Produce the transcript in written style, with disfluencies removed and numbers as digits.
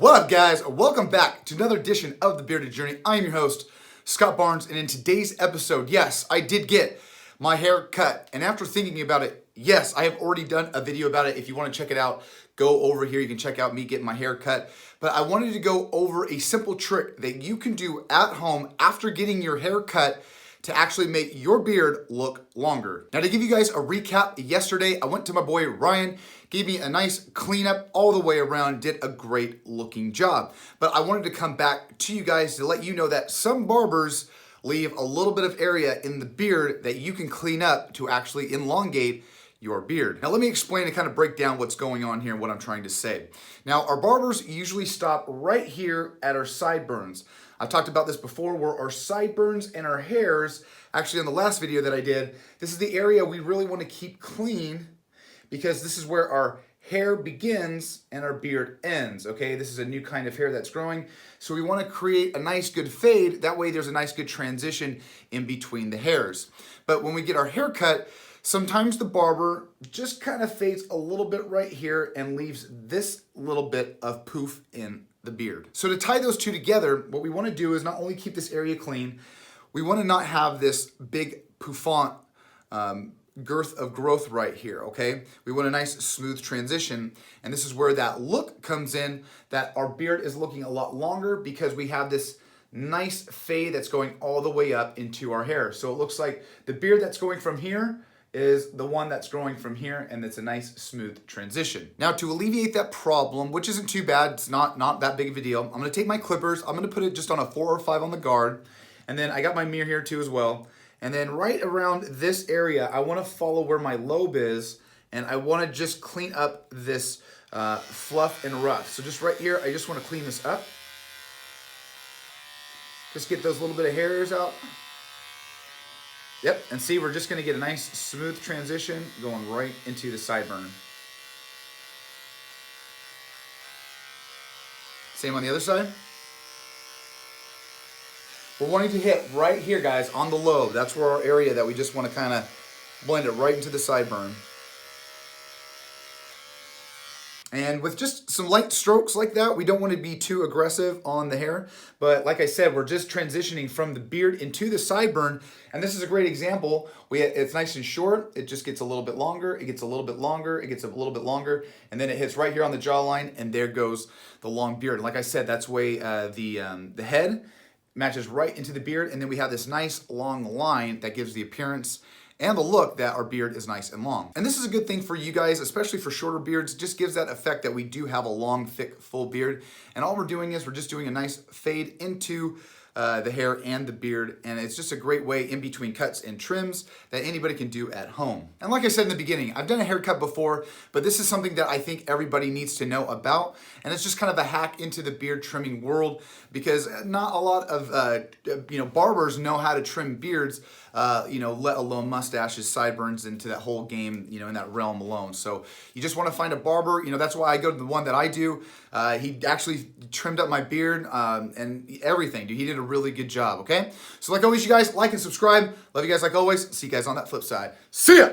What up, guys? Welcome back to another edition of The Bearded Journey. I am your host, Scott Barnes, and in today's episode, yes, I did get my hair cut. And after thinking about it, yes, I have already done a video about it. If you want to check it out, go over here. You can check out me getting my hair cut. But I wanted to go over a simple trick that you can do at home after getting your hair cut to actually make your beard look longer. Now, to give you guys a recap, yesterday I went to my boy Ryan, gave me a nice cleanup all the way around, did a great looking job. But I wanted to come back to you guys to let you know that some barbers leave a little bit of area in the beard that you can clean up to actually elongate your beard. Now let me explain and kind of break down what's going on here and what I'm trying to say. Now our barbers usually stop right here at our sideburns. I've talked about this before where our sideburns and our hairs, actually on the last video that I did, this is the area we really want to keep clean because this is where our hair begins and our beard ends, okay? This is a new kind of hair that's growing. So we want to create a nice good fade. That way there's a nice good transition in between the hairs. But when we get our hair cut, sometimes the barber just kind of fades a little bit right here and leaves this little bit of poof in the beard. So to tie those two together, what we want to do is not only keep this area clean, we want to not have this big pouffant girth of growth right here, okay? We want a nice smooth transition, and this is where that look comes in, that our beard is looking a lot longer because we have this nice fade that's going all the way up into our hair. So it looks like the beard that's going from here is the one that's growing from here, and it's a nice smooth transition. Now to alleviate that problem, which isn't too bad, it's not that big of a deal, I'm gonna take my clippers, I'm gonna put it just on a 4 or 5 on the guard, and then I got my mirror here too as well, and then right around this area, I wanna follow where my lobe is, and I wanna just clean up this fluff and rough. So just right here, I just wanna clean this up. Just get those little bit of hairs out. Yep, and see, we're just gonna get a nice smooth transition going right into the sideburn. Same on the other side. We're wanting to hit right here, guys, on the lobe. That's where our area that we just wanna kinda blend it right into the sideburn. And with just some light strokes like that, we don't want to be too aggressive on the hair. But like I said, we're just transitioning from the beard into the sideburn. And this is a great example. It's nice and short. It just gets a little bit longer. It gets a little bit longer. It gets a little bit longer. And then it hits right here on the jawline. And there goes the long beard. And like I said, that's way the head matches right into the beard. And then we have this nice long line that gives the appearance and the look that our beard is nice and long. And this is a good thing for you guys, especially for shorter beards. It just gives that effect that we do have a long, thick, full beard. And all we're doing is we're just doing a nice fade into the hair and the beard. And it's just a great way in between cuts and trims that anybody can do at home. And like I said in the beginning, I've done a haircut before, but this is something that I think everybody needs to know about. And it's just kind of a hack into the beard trimming world because not a lot of barbers know how to trim beards, let alone mustaches, sideburns, into that whole game, in that realm alone. So you just want to find a barber. That's why I go to the one that I do. He actually trimmed up my beard and everything, dude. He did a really good job, okay? So like always, you guys, like and subscribe. Love you guys like always. See you guys on that flip side. See ya!